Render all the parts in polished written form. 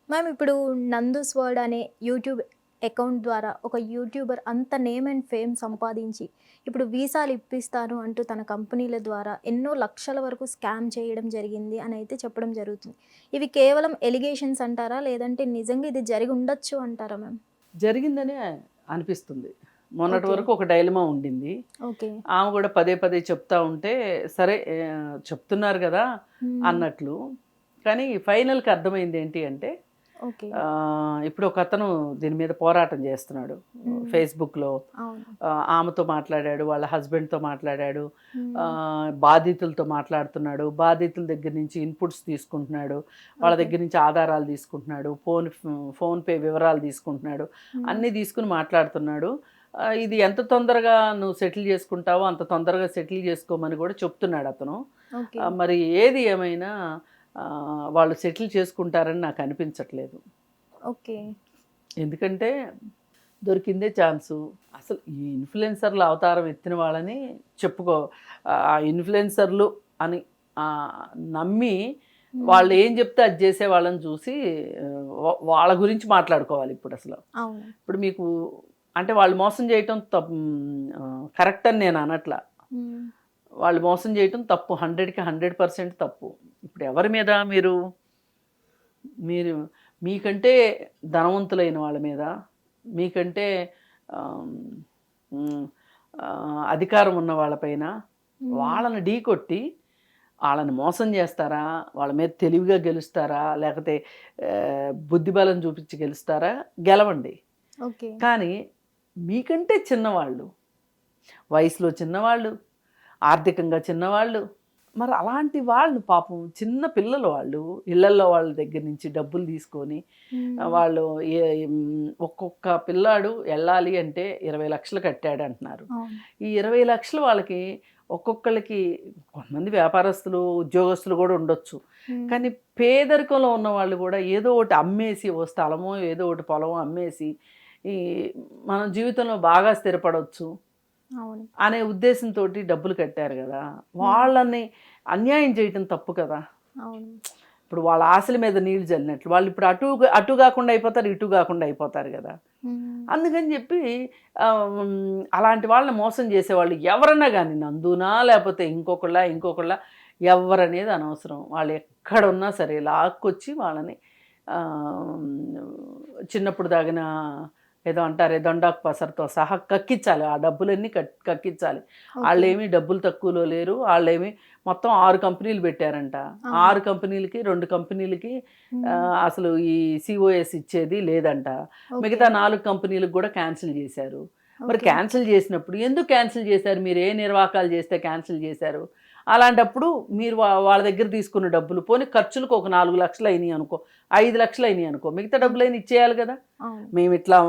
Ma'am ఇప్పుడు Nandu's world అనే YouTube account ద్వారా ఒక యూట్యూబర్ అంత నేమ్ అండ్ ఫేమ్ సంపాదించి ఇప్పుడు వీసాలు ఇప్పిస్తాను అంటూ తన కంపెనీల ద్వారా ఎన్నో లక్షల వరకు స్కామ్ చేయడం జరిగింది అని అయితే చెప్పడం జరుగుతుంది. ఇవి కేవలం ఎలిగేషన్స్ అంటారా? లేదంటే నిజంగా ఇది జరిగి ఉండొచ్చు అంటారా మ్యామ్? జరిగిందనే అనిపిస్తుంది. మొన్నటి ఓకే. వరకు ఒక డైలమా ఉండింది. ఓకే. ఆమె కూడా పదే పదే చెప్తా ఉంటే సరే చెప్తున్నారు కదా అన్నట్లు. కానీ ఫైనల్‌కి అర్థమైంది ఏంటి అంటే ఓకే. ఇప్పుడు ఒక అతను దీని మీద పోరాటం చేస్తున్నాడు. ఫేస్‌బుక్‌లో అవును. ఆమెతో మాట్లాడాడు, వాళ్ళ హస్బెండ్‌తో మాట్లాడాడు, మ్మ్. బాధితులతో మాట్లాడుతున్నాడు, బాధితుల దగ్గర నుంచి ఇన్పుట్స్ తీసుకుంటున్నాడు, వాళ్ళ ఓకే. దగ్గర నుంచి ఆధారాలు తీసుకుంటున్నాడు, ఫోన్‌పే వివరాలు తీసుకుంటున్నాడు, అన్నీ తీసుకుని మాట్లాడుతున్నాడు. ఇది ఎంత తొందరగా నువ్వు సెటిల్ చేసుకుంటావో అంత తొందరగా సెటిల్ చేసుకోమని కూడా చెప్తున్నాడు అతను. ఓకే. మరి ఏది ఏమైనా వాళ్ళు సెటిల్ చేసుకుంటారని నాకు అనిపించట్లేదు. ఓకే. ఎందుకంటే దొరికిందే ఛాన్సు. అసలు ఈ ఇన్ఫ్లుయెన్సర్ల అవతారం ఎత్తిన వాళ్ళని ఆ ఇన్ఫ్లుయెన్సర్లు అని నమ్మి వాళ్ళు ఏం చెప్తే అది చేసే వాళ్ళని చూసి వాళ్ళ గురించి మాట్లాడుకోవాలి ఇప్పుడు అసలు. అవును. ఇప్పుడు మీకు అంటే వాళ్ళు మోసం చేయటం కరెక్ట్ అని నేను అనట్లా. మ్మ్. వాళ్ళు మోసం చేయటం తప్పు, 100కి 100% తప్పు. ఇప్పుడు ఎవరి మీద మీరు మీరు మీకంటే ధనవంతులైన వాళ్ళ మీద, మీకంటే ఆమ్, ఉమ్, అధికారం ఉన్న వాళ్ళపైన వాళ్ళని ఢీకొట్టి వాళ్ళని మోసం చేస్తారా, వాళ్ళ మీద తెలివిగా గెలుస్తారా, లేకపోతే బుద్ధిబలం చూపించి గెలుస్తారా? గెలవండి. ఓకే. కానీ మీకంటే చిన్నవాళ్ళు, వయసులో చిన్నవాళ్ళు, ఆర్థికంగా చిన్నవాళ్ళు, మరి అలాంటి వాళ్ళు పాపం చిన్న పిల్లలు వాళ్ళు ఇళ్లల్లో వాళ్ళ దగ్గర నుంచి డబ్బులు తీసుకొని వాళ్ళు ఒక్కొక్క పిల్లాడు వెళ్ళాలి అంటే 20 లక్షలు కట్టాడు అంటున్నారు. అవును. ఈ 20 లక్షలు వాళ్ళకి ఒక్కొక్కళ్ళకి, కొంతమంది వ్యాపారస్తులు ఉద్యోగస్తులు కూడా ఉండొచ్చు, కానీ పేదరికంలో ఉన్న వాళ్ళు కూడా ఏదో ఒకటి అమ్మేసి, ఓ స్థలమో ఏదో ఒకటి పొలమో అమ్మేసి ఈ మన జీవితంలో బాగా స్థిరపడవచ్చు అవును. అనే ఉద్దేశంతో డబ్బులు కట్టారు కదా. వాళ్ళని అన్యాయం చేయటం తప్పు కదా. అవును. ఇప్పుడు వాళ్ళ ఆశల మీద నీళ్లు చల్లినట్లు వాళ్ళు ఇప్పుడు అటు కాకుండా అయిపోతారు, ఇటు కాకుండా అయిపోతారు కదా. అందుకని చెప్పి అలాంటి వాళ్ళని మోసం చేసేవాళ్ళు ఎవరన్నా కానీ, నందునా లేకపోతే ఇంకొకళ్ళ ఎవరనేది అనవసరం. వాళ్ళు ఎక్కడున్నా సరే లాక్కొచ్చి వాళ్ళని చిన్నప్పుడు దాగిన ఏదో అంటారే దొండాకు పసరుతో సహా కక్కించాలి, ఆ డబ్బులన్నీ కక్కించాలి. వాళ్ళేమి డబ్బులు తక్కువలో లేరు. వాళ్ళేమి మొత్తం 6 కంపెనీలు పెట్టారంట. 6 కంపెనీలకి 2 కంపెనీలకి అసలు ఈ సిఓఎస్ ఇచ్చేది లేదంట. మిగతా 4 కంపెనీలకు కూడా క్యాన్సిల్ చేశారు. మరి క్యాన్సిల్ చేసినప్పుడు ఎందుకు క్యాన్సిల్ చేశారు? మీరు ఏ నిర్వాకాలు చేస్తే క్యాన్సిల్ చేశారు? అలాంటప్పుడు మీరు వాళ్ళ దగ్గర తీసుకున్న డబ్బులు పోనీ ఖర్చులకు ఒక 4 లక్షలు అయినాయి అనుకో, 5 లక్షలు అయినాయి అనుకో, మిగతా డబ్బులు అయినా ఇచ్చేయాలి కదా.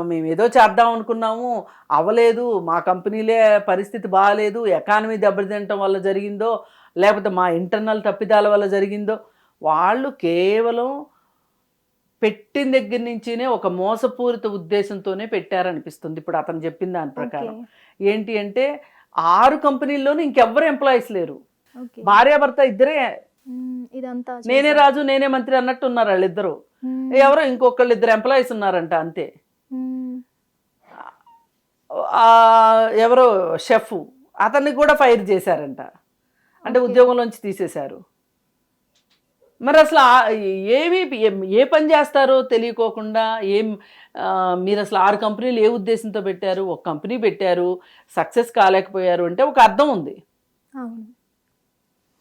మేము ఏదో చేద్దాం అనుకున్నాము, అవ్వలేదు, మా కంపెనీలే పరిస్థితి బాగాలేదు, ఎకానమీ దెబ్బతింటం వల్ల జరిగిందో లేకపోతే మా ఇంటర్నల్ తప్పిదాల వల్ల జరిగిందో, వాళ్ళు కేవలం పెట్టిన దగ్గర నుంచినే ఒక మోసపూరిత ఉద్దేశంతోనే పెట్టారనిపిస్తుంది ఇప్పుడు అతను చెప్పిన దాని ప్రకారం. ఏంటి అంటే 6 కంపెనీల్లోనూ ఇంకెవ్వరు ఎంప్లాయీస్ లేరు, భార్యాభర్త ఇద్దరే. ఇదంతా నేనే రాజు నేనే మంత్రి అన్నట్టు ఉన్నారు వాళ్ళిద్దరు. ఎవరో ఇంకొకళ్ళు 2 ఎంప్లాయీస్ ఉన్నారంట అంతే. ఎవరో షెఫ్, అతన్ని కూడా ఫైర్ చేశారంట, అంటే ఉద్యోగంలోంచి తీసేశారు. మరి అసలు ఏ పని చేస్తారో తెలియకోకుండా మీరు అసలు 6 కంపెనీలు ఏ ఉద్దేశంతో పెట్టారు? ఒక కంపెనీ పెట్టారు, సక్సెస్ కాలేకపోయారు అంటే ఒక అర్థం ఉంది,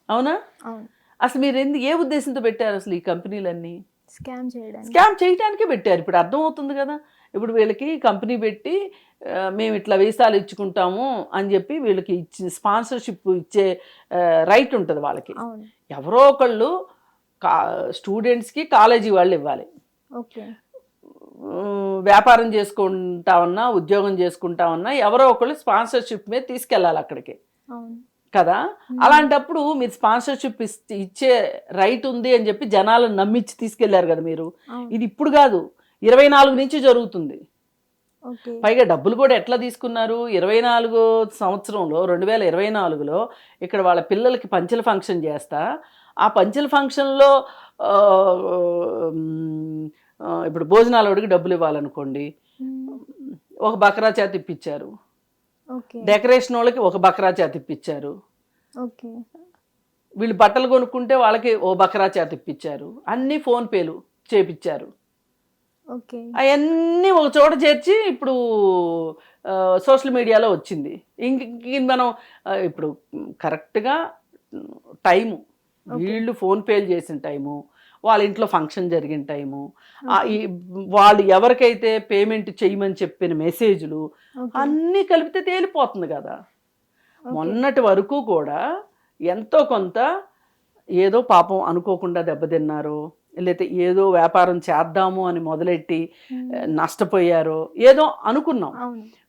అవునా? అసలు మీరు ఏ ఉద్దేశంతో పెట్టారు అసలు ఈ కంపెనీలన్నీ? స్కామ్ చేయడానికే పెట్టారు. ఇప్పుడు అర్థమవుతుంది కదా. ఇప్పుడు వీళ్ళకి కంపెనీ పెట్టి మేము ఇట్లా వీసాలు ఇచ్చుకుంటాము అని చెప్పి వీళ్ళకి స్పాన్సర్షిప్ ఇచ్చే రైట్ ఉంటుంది వాళ్ళకి. ఎవరో ఒకళ్ళు స్టూడెంట్స్కి కాలేజీ వాళ్ళు ఇవ్వాలి. వ్యాపారం చేసుకుంటామన్నా ఉద్యోగం చేసుకుంటామన్నా ఎవరో ఒకళ్ళు స్పాన్సర్షిప్ మీద తీసుకెళ్ళాలి అక్కడికి కదా. అలాంటప్పుడు మీరు స్పాన్సర్షిప్ ఇచ్చే రైట్ ఉంది అని చెప్పి జనాలను నమ్మించి తీసుకెళ్లారు కదా మీరు. ఇది ఇప్పుడు కాదు, 24 నుంచి జరుగుతుంది. పైగా డబ్బులు కూడా ఎట్లా తీసుకున్నారు? 24 సంవత్సరంలో 2024లో ఇక్కడ వాళ్ళ పిల్లలకి పంచెల ఫంక్షన్ చేస్తా, ఆ పంచెల ఫంక్షన్లో ఇప్పుడు భోజనాలకి డబ్బులు ఇవ్వాలనుకోండి, ఒక బకరా చేత ఇప్పించారు. ఓకే. డెకరేషన్ వాళ్ళకి ఒక బకరా చేత ఇప్పించారు. ఓకే. వీళ్ళు బట్టలు కొనుక్కుంటే వాళ్ళకి ఓ బకరా చేత ఇప్పించారు. అన్నీ ఫోన్పేలు చేపించారు. ఓకే. అవన్నీ ఒక చోట చేర్చి ఇప్పుడు సోషల్ మీడియాలో వచ్చింది. ఇంక మనం ఇప్పుడు కరెక్ట్గా టైము, వీళ్ళు ఫోన్పేలు చేసిన టైము, వాళ్ళ ఇంట్లో ఫంక్షన్ జరిగిన టైము, వాళ్ళు ఎవరికైతే పేమెంట్ చేయమని చెప్పిన మెసేజ్లు అన్నీ కలిపితే తేలిపోతుంది కదా. మొన్నటి వరకు కూడా ఎంతో కొంత ఏదో పాపం అనుకోకుండా దెబ్బతిన్నారో, లేకపోతే ఏదో వ్యాపారం చేద్దాము అని మొదలెట్టి నష్టపోయారో ఏదో అనుకున్నాం.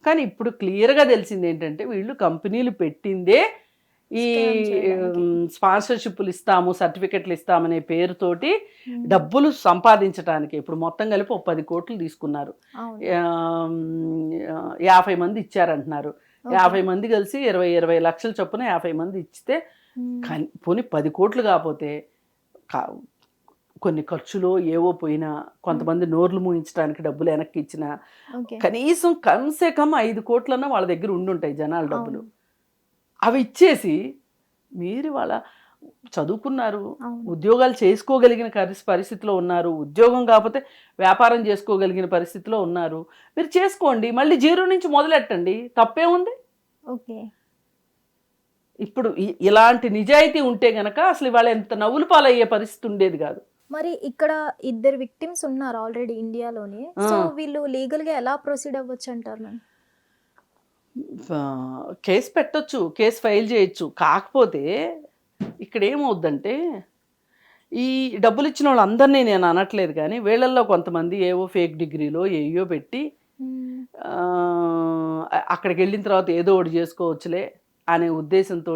కానీ ఇప్పుడు క్లియర్గా తెలిసింది ఏంటంటే వీళ్ళు కంపెనీలు పెట్టిందే ఈ స్పాన్సర్షిప్లు ఇస్తాము, సర్టిఫికెట్లు ఇస్తామనే పేరుతోటి డబ్బులు సంపాదించడానికి. ఇప్పుడు మొత్తం కలిపి 10 కోట్లు తీసుకున్నారు, 50 మంది ఇచ్చారంటున్నారు. 50 మంది కలిసి 20 లక్షల చొప్పున 50 మంది ఇచ్చితే పోనీ 10 కోట్లు కాకపోతే కొన్ని ఖర్చులో ఏవో పోయినా, కొంతమంది నోర్లు మూయించడానికి డబ్బులు వెనక్కి ఇచ్చిన, కనీసం కమ్సే కమ్ 5 కోట్లన్నా వాళ్ళ దగ్గర ఉండుంటాయి జనాల డబ్బులు. అవి ఇచ్చేసి మీరు వాళ్ళ చదువుకున్నారు, ఉద్యోగాలు చేసుకోగలిగిన పరిస్థితిలో ఉన్నారు, ఉద్యోగం కాకపోతే వ్యాపారం చేసుకోగలిగిన పరిస్థితిలో ఉన్నారు, మీరు చేసుకోండి, మళ్ళీ 0 నుంచి మొదలెట్టండి, తప్పే ఉంది. ఓకే. ఇప్పుడు ఇలాంటి నిజాయితీ ఉంటే గనక అసలు ఇవాళ ఎంత నవ్వులు పాలయ్యే పరిస్థితి ఉండేది కాదు. మరి ఇక్కడ 2 విక్టిమ్స్ ఉన్నారు ఆల్రెడీ ఇండియాలోనే. సో వీళ్ళు లీగల్గా ఎలా ప్రొసీడ్ అవ్వచ్చు అంటారు మ్యామ్? కేసు పెట్టొచ్చు, కేసు ఫైల్ చేయొచ్చు. కాకపోతే ఇక్కడ ఏమవుద్దంటే ఈ డబ్బులు ఇచ్చిన వాళ్ళందరినీ నేను అనట్లేదు, కానీ వీళ్ళల్లో కొంతమంది ఏవో ఫేక్ డిగ్రీలో ఏయో పెట్టి అక్కడికి వెళ్ళిన తర్వాత ఏదో ఒకటి చేసుకోవచ్చులే అనే ఉద్దేశంతో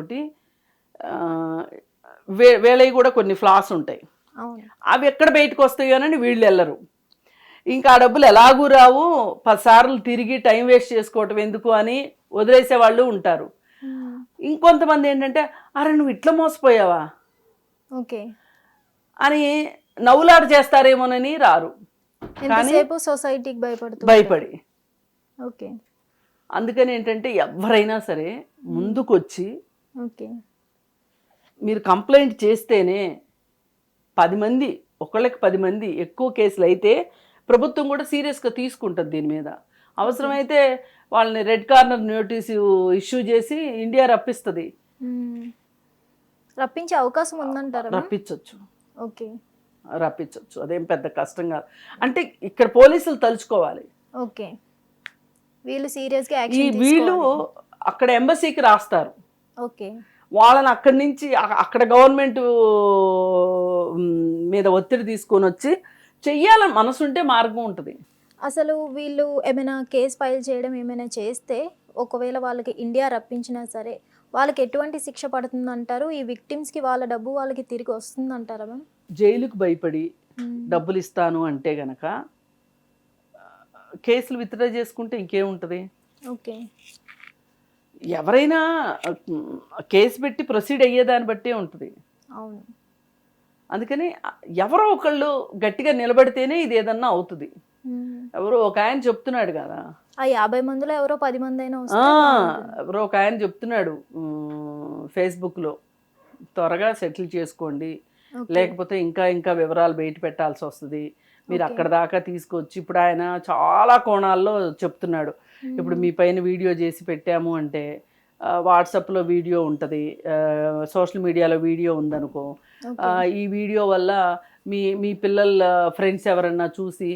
వీళ్ళవి కూడా కొన్ని ఫ్లాస్ ఉంటాయి. అవి ఎక్కడ బయటకు వస్తాయోనని వీళ్ళు వెళ్ళరు. ఇంకా ఆ డబ్బులు ఎలాగూ రావు, 10 సార్లు తిరిగి టైం వేస్ట్ చేసుకోవటం ఎందుకు అని వదిలేసే వాళ్ళు ఉంటారు. ఇంకొంతమంది ఏంటంటే అరే నువ్వు ఇట్లా మోసపోయావా ఓకే అని నవ్వులాట చేస్తారేమోనని రారు. కానీ సొసైటీకి భయపడి. ఓకే. అందుకని ఏంటంటే ఎవరైనా సరే ముందుకొచ్చి మీరు కంప్లైంట్ చేస్తేనే 10 మంది, ఒకళ్ళకి 10 మంది ఎక్కువ కేసులు అయితే ప్రభుత్వం కూడా సీరియస్గా తీసుకుంటుంది దీని మీద. అవసరమైతే వాళ్ళని రెడ్ కార్నర్ నోటీసు ఇష్యూ చేసి ఇండియా రప్పిస్తుంది. రప్పించే అవకాశం ఉందంటారా? రప్పించవచ్చు. ఓకే, రప్పించవచ్చు, అదేం పెద్ద కష్టం కాదు. అంటే ఇక్కడ పోలీసులు తలుచుకోవాలి. ఓకే, వీళ్ళు సీరియస్గా యాక్షన్ వీళ్ళు అక్కడ ఎంబసీకి రాస్తారు. ఓకే, వాళ్ళని అక్కడి నుంచి అక్కడ గవర్నమెంట్ మీద ఒత్తిడి తీసుకొని వచ్చి చెయ్యాలని మనసుంటే మార్గం ఉంటుంది. అసలు వీళ్ళు ఏమైనా కేసు ఫైల్ చేయడం ఏమైనా చేస్తే ఒకవేళ వాళ్ళకి ఇండియా రప్పించినా సరే వాళ్ళకి ఎటువంటి శిక్ష పడుతుంది అంటారు? ఈ విక్టిమ్స్కి వాళ్ళ డబ్బు వాళ్ళకి తిరిగి వస్తుంది అంటారా మ్యామ్? జైలుకు భయపడి డబ్బులు ఇస్తాను అంటే గనక కేసులు విత్డ్రా చేసుకుంటే ఇంకేముంటుంది. ఓకే, ఎవరైనా కేసు పెట్టి ప్రొసీడ్ అయ్యేదాన్ని బట్టే ఉంటుంది. అవును. అందుకని ఎవరో ఒకళ్ళు గట్టిగా నిలబడితేనే ఇది ఏదన్నా అవుతుంది. ఎవరో ఒక ఆయన చెప్తున్నాడు కదా, ఆ 50 మందిలో ఎవరో 10 మంది అయినా ఎవరో ఒక ఆయన చెప్తున్నాడు ఫేస్బుక్లో, త్వరగా సెటిల్ చేసుకోండి, లేకపోతే ఇంకా ఇంకా వివరాలు బయట పెట్టాల్సి వస్తుంది, మీరు అక్కడ దాకా తీసుకొచ్చి. ఇప్పుడు ఆయన చాలా కోణాల్లో చెప్తున్నాడు. ఇప్పుడు మీ పైన వీడియో చేసి పెట్టాము అంటే వాట్సాప్లో వీడియో ఉంటుంది, సోషల్ మీడియాలో వీడియో ఉందనుకో, ఈ వీడియో వల్ల మీ పిల్లల ఫ్రెండ్స్ ఎవరన్నా చూసి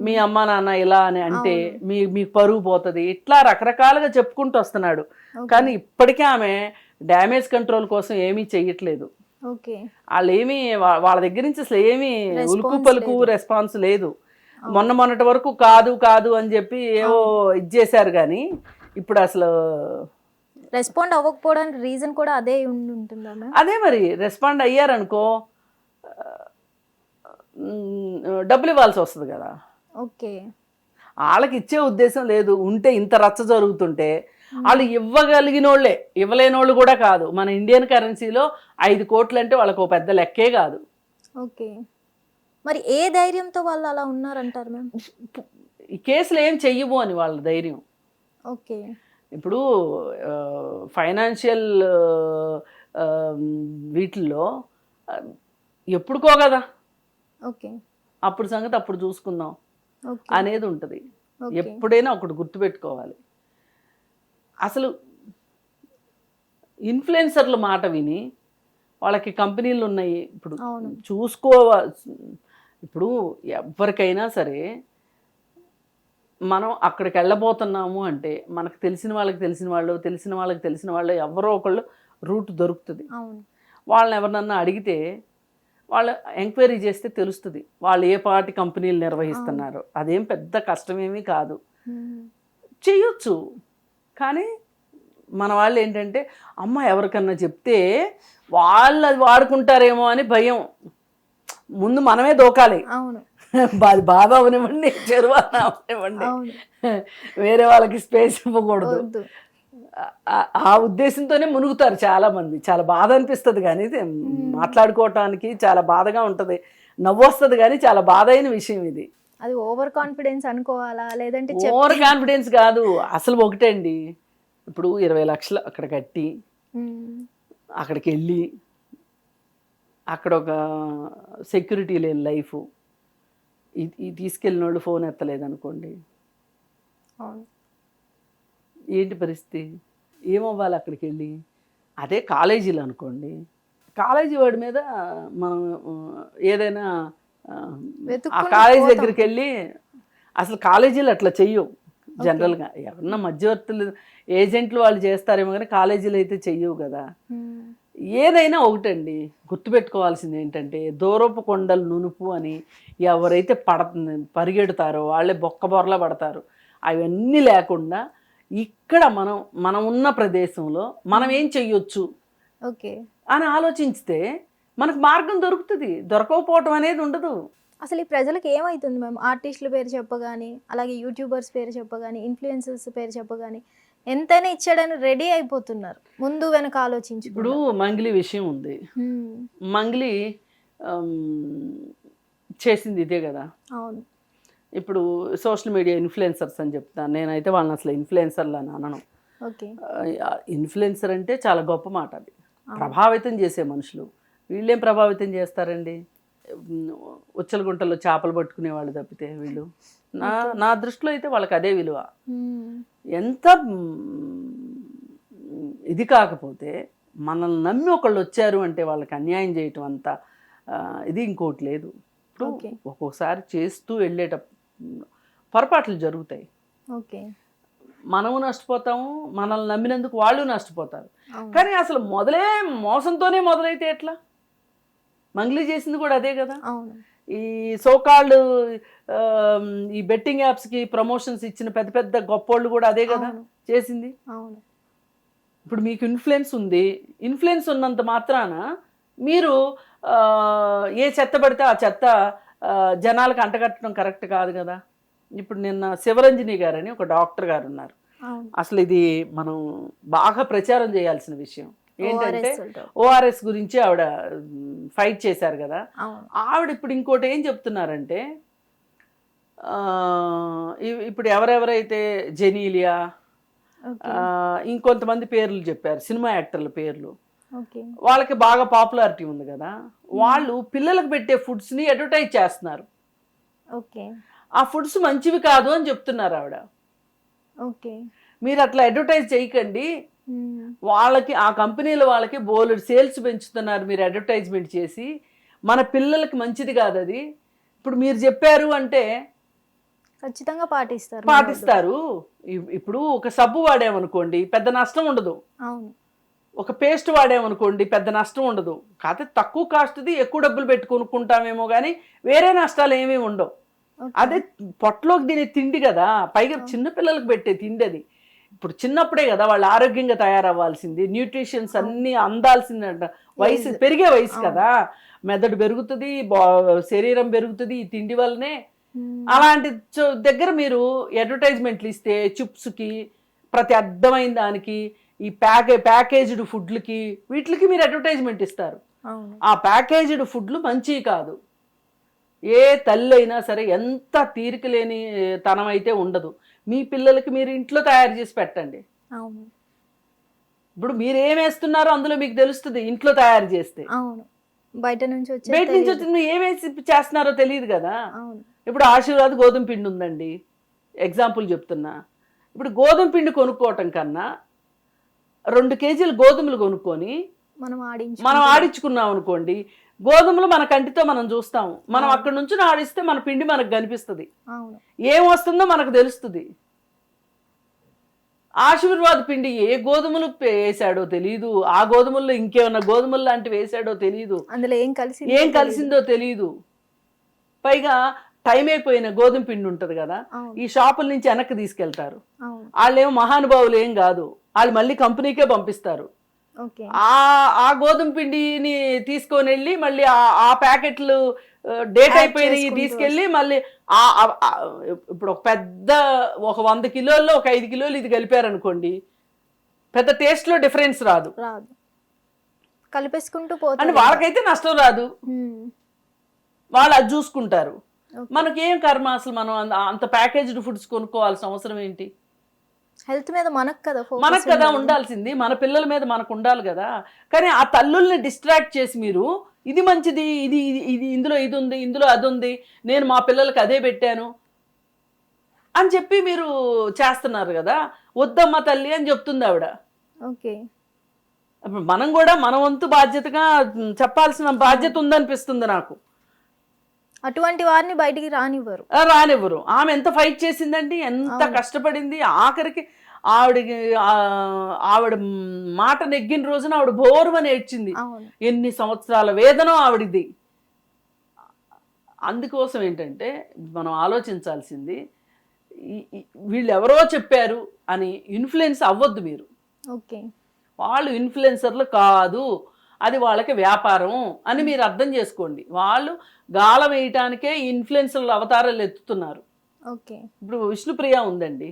మీ అమ్మ నాన్న ఇలా అని అంటే మీకు పరుగు పోతుంది, ఇట్లా రకరకాలుగా చెప్పుకుంటూ వస్తున్నాడు. కానీ ఇప్పటికే ఆమె డ్యామేజ్ కంట్రోల్ కోసం ఏమీ చెయ్యట్లేదు. వాళ్ళు ఏమీ వాళ్ళ దగ్గర నుంచి అసలు ఏమీ ఉలుకు పలుకు రెస్పాన్స్ లేదు. మొన్నటి వరకు కాదు అని చెప్పి ఏవో ఇది చేశారు, కానీ ఇప్పుడు అసలు రెస్పాండ్ అవ్వకపోవడానికి రీజన్ కూడా అదే ఉంటుందా? అదే మరి, రెస్పాండ్ అయ్యారనుకో డబ్బులు ఇవ్వాల్సి వస్తుంది కదా. ఓకే, వాళ్ళకి ఇచ్చే ఉద్దేశం లేదు. ఉంటే ఇంత రచ్చ జరుగుతుంటే వాళ్ళు ఇవ్వగలిగిన వాళ్ళే, ఇవ్వలేని వాళ్ళు కూడా కాదు. మన ఇండియన్ కరెన్సీలో 5 కోట్లు అంటే వాళ్ళకు పెద్ద లెక్కే కాదు. ఓకే, మరి ఏ ధైర్యంతో వాళ్ళు అలా ఉన్నారంటారు మ్యామ్? ఈ కేసులు ఏం చెయ్యవు అని వాళ్ళ ధైర్యం. ఓకే. ఇప్పుడు ఫైనాన్షియల్ వీటిల్లో ఆ, ఎప్పుడుకో కదా, ఓకే. అప్పుడు సంగతి అప్పుడు చూసుకుందాం ఓకే. అనేది ఉంటుంది. ఓకే. ఎప్పుడైనా ఒకటి గుర్తుపెట్టుకోవాలి, అసలు ఇన్ఫ్లుయెన్సర్ల మాట విని వాళ్ళకి కంపెనీలు ఉన్నాయి. ఇప్పుడు అవును. చూసుకోవాలి. ఇప్పుడు ఎవరికైనా సరే మనం అక్కడికి వెళ్ళబోతున్నాము అంటే మనకు తెలిసిన వాళ్ళకి తెలిసిన వాళ్ళు ఎవరో ఒకళ్ళు రూట్ దొరుకుతుంది. అవును. వాళ్ళని ఎవరినన్నా అడిగితే వాళ్ళు ఎంక్వైరీ చేస్తే తెలుస్తుంది వాళ్ళు ఏ పార్టీ కంపెనీలు నిర్వహిస్తున్నారు. అదేం పెద్ద కష్టమేమీ కాదు, చెయ్యొచ్చు. కానీ మన వాళ్ళు ఏంటంటే అమ్మ ఎవరికన్నా చెప్తే వాళ్ళు అది వాడుకుంటారేమో అని భయం. ముందు మనమే దోకాలి. అవును. అది బాగా అవనివ్వండి, చెరువు అవనివ్వండి, అవును. వేరే వాళ్ళకి స్పేస్ ఇవ్వకూడదు. వద్దు. ఆ ఉద్దేశంతోనే మునుగుతారు చాలా మంది. చాలా బాధ అనిపిస్తుంది, కానీ ఇది మాట్లాడుకోవటానికి చాలా బాధగా ఉంటుంది. నవ్వు వస్తుంది, కానీ చాలా బాధ అయిన విషయం ఇది. అది ఓవర్ కాన్ఫిడెన్స్ అనుకోవాలా లేదంటే ఓవర్ కాన్ఫిడెన్స్ కాదు, అసలు ఒకటే అండి. ఇప్పుడు 20 లక్షలు అక్కడ కట్టి అక్కడికి వెళ్ళి అక్కడ ఒక సెక్యూరిటీ లేని లైఫ్, ఈ తీసుకెళ్ళిన వాళ్ళు ఫోన్ ఎత్తలేదు అనుకోండి, ఏంటి పరిస్థితి? ఏమవ్వాలి అక్కడికి వెళ్ళి? అదే కాలేజీలు అనుకోండి, కాలేజీ వాడి మీద మనం ఏదైనా ఆ కాలేజీ దగ్గరికి వెళ్ళి, అసలు కాలేజీలు అట్లా చెయ్యవు జనరల్గా. ఎవరన్నా మధ్యవర్తులు ఏజెంట్లు వాళ్ళు చేస్తారేమో, కానీ కాలేజీలు అయితే చెయ్యవు కదా. ఏదైనా ఒకటండి, గుర్తుపెట్టుకోవాల్సింది ఏంటంటే దూరపు కొండలు నునుపు అని ఎవరైతే పరిగెడతారో వాళ్ళే బొక్కబొరలా పడతారు. అవన్నీ లేకుండా ఇక్కడ మనం ఉన్న ప్రదేశంలో మనం ఏం చెయ్యొచ్చు ఓకే అని ఆలోచిస్తే మనకు మార్గం దొరుకుతుంది. దొరకకపోవటం అనేది ఉండదు. అసలు ఈ ప్రజలకు ఏమవుతుంది మ్యామ్? ఆర్టిస్టుల పేరు చెప్పగానే, అలాగే యూట్యూబర్స్ పేరు చెప్పగానే, ఇన్ఫ్లుయెన్సర్స్ పేరు చెప్పగానే ఎంతైనా ఇచ్చాడని రెడీ అయిపోతున్నారు, ముందు వెనక ఆలోచించి. ఇప్పుడు మంగ్లీ విషయం ఉంది. మంగ్లీ చేసింది ఇదే కదా. అవును. ఇప్పుడు సోషల్ మీడియా ఇన్ఫ్లుయెన్సర్స్ అని చెప్తాను నేనైతే, వాళ్ళని అసలు ఇన్ఫ్లుయెన్సర్లు అని అనను. ఓకే. ఇన్ఫ్లుయెన్సర్ అంటే చాలా గొప్ప మాట. అది ప్రభావితం చేసే మనుషులు. వీళ్ళేం ప్రభావితం చేస్తారండి? ఉచ్చలగుంటలో చేపలు పట్టుకునే వాళ్ళు తప్పితే వీళ్ళు, నా దృష్టిలో అయితే వాళ్ళకి అదే విలువ. ఎంత ఇది కాకపోతే మనల్ని నమ్మి ఒకళ్ళు వచ్చారు అంటే వాళ్ళకి అన్యాయం చేయటం అంత ఇది ఇంకోటి లేదు. ఇప్పుడు ఒక్కొక్కసారి చేస్తూ వెళ్ళేట పొరపాట్లు జరుగుతాయి. ఓకే. మనము నష్టపోతాము, మనల్ని నమ్మినందుకు వాళ్ళు నష్టపోతారు. కానీ అసలు మోసంతోనే మొదలైతే ఎట్లా? మంగ్లీ చేసింది కూడా అదే కదా. ఈ సోకాల్డ్ ఈ బెట్టింగ్ యాప్స్కి ప్రమోషన్స్ ఇచ్చిన పెద్ద పెద్ద గొప్పోళ్ళు కూడా అదే కదా చేసింది. ఇప్పుడు మీకు ఇన్ఫ్లుయెన్స్ ఉంది, ఇన్ఫ్లుయెన్స్ ఉన్నంత మాత్రాన మీరు ఏ చెత్త పడితే ఆ చెత్త జనాలకు అంటగట్టడం కరెక్ట్ కాదు కదా. ఇప్పుడు నిన్న శివరంజని గారని ఒక డాక్టర్ గారు ఉన్నారు. అసలు ఇది మనం బాగా ప్రచారం చేయాల్సిన విషయం. ఏంటంటే ఓఆర్ఎస్ గురించి ఆవిడ ఫైట్ చేశారు కదా. ఆవిడ ఇప్పుడు ఇంకోటి ఏం చెప్తున్నారంటే, ఇప్పుడు ఎవరెవరైతే జెనీలియా ఇంకొంతమంది పేర్లు చెప్పారు, సినిమా యాక్టర్ల పేర్లు, వాళ్ళకి బాగా పాపులారిటీ ఉంది కదా, వాళ్ళు పిల్లలకు పెట్టే ఫుడ్స్ని అడ్వర్టైజ్ చేస్తున్నారు. ఆ ఫుడ్స్ మంచివి కాదు అని చెప్తున్నారు ఆవిడ. మీరు అట్లా అడ్వర్టైజ్ చేయకండి, వాళ్ళకి ఆ కంపెనీల వాళ్ళకి బోలెడు సేల్స్ పెంచుతున్నారు మీరు అడ్వర్టైజ్మెంట్ చేసి, మన పిల్లలకి మంచిది కాదు అది. ఇప్పుడు మీరు చెప్పారు అంటే ఖచ్చితంగా పాటిస్తారు. ఇప్పుడు ఒక సబ్బు వాడామనుకోండి పెద్ద నష్టం ఉండదు, ఒక పేస్ట్ వాడామనుకోండి పెద్ద నష్టం ఉండదు. కాకపోతే తక్కువ కాస్ట్ది ఎక్కువ డబ్బులు పెట్టి కొనుక్కుంటామేమో కానీ వేరే నష్టాలు ఏమీ ఉండవు. అదే పొట్టలోకి తినే తిండి కదా, పైగా చిన్నపిల్లలకు పెట్టే తిండి అది. ఇప్పుడు చిన్నప్పుడే కదా వాళ్ళు ఆరోగ్యంగా తయారవ్వాల్సింది, న్యూట్రిషన్స్ అన్నీ అందాల్సిందంట. వయసు పెరిగే వయసు కదా, మెదడు పెరుగుతుంది, శరీరం పెరుగుతుంది ఈ తిండి వల్లనే. అలాంటి దగ్గర మీరు అడ్వర్టైజ్మెంట్లు ఇస్తే చిప్స్కి, ప్రతి అర్థమైన దానికి, ఈ ప్యాకేజ్డ్ ఫుడ్లకి వీటికి మీరు అడ్వర్టైజ్మెంట్ ఇస్తారు. ఆ ప్యాకేజ్డ్ ఫుడ్లు మంచివి కాదు. ఏ తల్లి అయినా సరే ఎంత తీరిక లేని తనం అయితే ఉండదు. మీ పిల్లలకి మీరు ఇంట్లో తయారు చేసి పెట్టండి. అవును ఇప్పుడు మీరు ఏం వేస్తున్నారో అందులో మీకు తెలుస్తుంది ఇంట్లో తయారు చేస్తే. అవును బయట నుంచి బయట నుంచి వచ్చింది మీరు ఏమేసి చేస్తున్నారో తెలియదు కదా. అవును ఇప్పుడు ఆశీర్వాద్ గోధుమ పిండి ఉందండి, ఎగ్జాంపుల్ చెప్తున్నా. ఇప్పుడు గోధుమ పిండి కొనుక్కోవటం కన్నా 2 కేజీలు గోధుమలు కొనుక్కొని మనం ఆడించుకున్నాం అనుకోండి, గోధుమలు మన కంటితో మనం చూస్తాము. మనం అక్కడి నుంచి ఆడిస్తే మన పిండి మనకు కనిపిస్తుంది, ఏం వస్తుందో మనకు తెలుస్తుంది. ఆశీర్వాద్ పిండి ఏ గోధుమలు వేసాడో తెలియదు, ఆ గోధుమల్లో ఇంకేమన్నా గోధుమలు లాంటివి వేసాడో తెలియదు, అందులో ఏం కలిసిందో తెలియదు. పైగా టైం అయిపోయిన గోధుమ పిండి ఉంటది కదా, ఈ షాపుల నుంచి వెనక్కి తీసుకెళ్తారు. వాళ్ళేమో మహానుభావులు ఏం కాదు, వాళ్ళు మళ్ళీ కంపెనీకే పంపిస్తారు. ఆ గోధుమ పిండిని తీసుకొని వెళ్ళి మళ్ళీ ఆ ప్యాకెట్లు డేట్ అయిపోయినవి తీసుకెళ్ళి మళ్ళీ ఇప్పుడు ఒక 100 కిలోల్లో ఒక 5 కిలోలు ఇది కలిపారనుకోండి, పెద్ద టేస్ట్ లో డిఫరెన్స్ రాదు, కలిపేసుకుంటూ పోతే అంటే వాళ్ళకైతే నష్టం రాదు, వాళ్ళు అది చూసుకుంటారు. మనకేం కర్మ అసలు, మనం అంత ప్యాకేజ్డ్ ఫుడ్స్ కొనుక్కోవాల్సిన అవసరం ఏంటి? హెల్త్ మీద మనకు కదా ఉండాల్సింది, మన పిల్లల మీద మనకు ఉండాలి కదా. కానీ ఆ తల్లుల్ని డిస్ట్రాక్ట్ చేసి మీరు ఇది మంచిది, ఇది ఇది ఇందులో ఇది ఉంది, ఇందులో అది ఉంది, నేను మా పిల్లలకి అదే పెట్టాను అని చెప్పి మీరు చేస్తున్నారు కదా. వద్దమ్మ తల్లి అని చెప్తుంది ఆవిడ. మనం కూడా మన వంతు బాధ్యతగా చెప్పాల్సిన బాధ్యత ఉందనిపిస్తుంది నాకు. అటువంటి వారిని బయటికి రానివ్వరు. ఆమె ఎంత ఫైట్ చేసిందండి, ఎంత కష్టపడింది. ఆఖరికి ఆవిడ మాట నెగ్గిన రోజున ఆవిడ బోరుమని ఏడ్చింది. ఎన్ని సంవత్సరాల వేదనో ఆవిడిది. అందుకోసం ఏంటంటే మనం ఆలోచించాల్సింది, వీళ్ళు ఎవరో చెప్పారు అని ఇన్ఫ్లుయెన్స్ అవ్వద్దు మీరు. వాళ్ళు ఇన్ఫ్లుయెన్సర్లు కాదు, అది వాళ్ళకి వ్యాపారం అని మీరు అర్థం చేసుకోండి. వాళ్ళు గాలం వేయటానికే ఇన్ఫ్లుయెన్సర్ల అవతారాలు ఎత్తుతున్నారు. ఇప్పుడు విష్ణుప్రియ ఉందండి,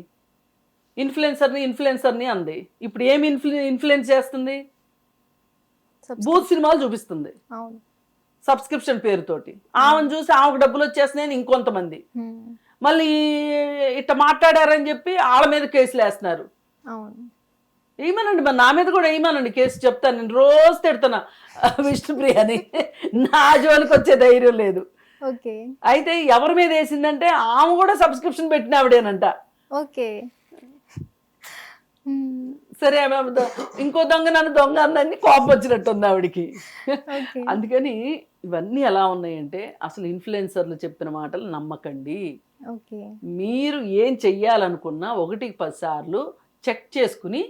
ఇన్ఫ్లుయెన్సర్ని అంది. ఇప్పుడు ఏమి ఇన్ఫ్లుయెన్స్ చేస్తుంది? బూత్ సినిమాలు చూపిస్తుంది సబ్స్క్రిప్షన్ పేరుతోటి. ఆమెను చూసి ఆమెకు డబ్బులు వచ్చేస్తున్నాయని ఇంకొంతమంది మళ్ళీ ఇట్లా మాట్లాడారని చెప్పి వాళ్ళ మీద కేసులు వేస్తున్నారు. ఏమనండి, మరి నా మీద కూడా ఏమనండి కేసు, చెప్తాను. నేను రోజు తిడుతున్నా విష్ణుప్రియని, నా జోలికి వచ్చే ధైర్యం లేదు. అయితే ఎవరి మీద వేసిందంటే ఆమె కూడా సబ్స్క్రిప్షన్ పెట్టిన ఆవిడేనంట. సరే, ఆమె ఇంకో దొంగ నన్ను దొంగ అందని కోపం వచ్చినట్టుంది ఆవిడికి. అందుకని ఇవన్నీ ఎలా ఉన్నాయంటే, అసలు ఇన్ఫ్లుయెన్సర్లు చెప్పిన మాటలు నమ్మకండి. మీరు ఏం చెయ్యాలనుకున్నా 1కి 10 సార్లు చెక్ చేసుకుని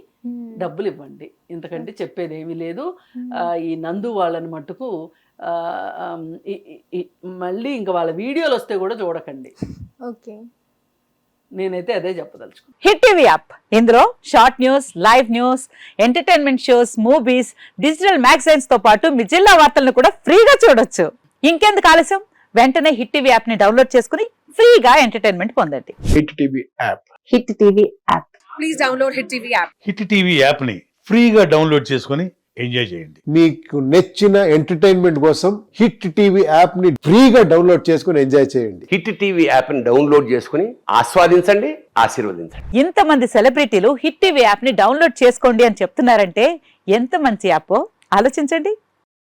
డబ్బులు ఇవ్వండి. ఇంతకంటే చెప్పేది ఏమీ లేదు. ఈ నందు వాళ్ళని మట్టుకు మళ్ళీ ఇంకా వాళ్ళ వీడియోలు వస్తే కూడా చూడకండి. నేనైతే అదే చెప్పదలుచుకున్నాను. హిట్ టీవీ యాప్, ఇందులో short news, live news, entertainment shows, movies, digital magazines తో పాటు మీ జిల్లా వార్తలను కూడా ఫ్రీగా చూడొచ్చు. ఇంకెందుకు ఆలస్యం, వెంటనే హిట్ టీవీ యాప్ ని డౌన్లోడ్ చేసుకుని ఫ్రీగా ఎంటర్టైన్మెంట్ పొందండి. Hit TV app. Hit TV app. Please download hit TV app. Hit TV app ని ఫ్రీగా డౌన్లోడ్ చేసుకుని ఎంజాయ్ చేయండి. మీకు నచ్చిన ఎంటర్టైన్మెంట్ కోసం హిట్ టీవీ యాప్ ని ఫ్రీగా డౌన్లోడ్ చేసుకుని ఎంజాయ్ చేయండి. హిట్ టీవీ యాప్ ని డౌన్లోడ్ చేసుకుని ఆస్వాదించండి, ఆశీర్వదించండి. ఇంతమంది సెలబ్రిటీలు హిట్ టీవీ యాప్ ని డౌన్లోడ్ చేసుకోండి అని చెప్తున్నారంటే ఎంత మంచి యాప్ ఆలోచించండి.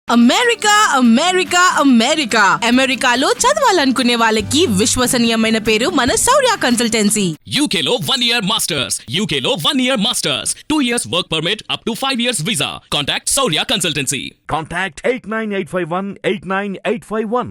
అమెరికా అమెరికా అమెరికా అమెరికాలో చదవాలనుకునే వాళ్ళకి విశ్వసనీయమైన పేరు మన శౌర్య కన్సల్టెన్సీ. UK లో 1 year masters, UK లో 1 year masters, 2 years work permit up to 5 years visa. Contact Saurya Consultancy. Contact 89851 89851.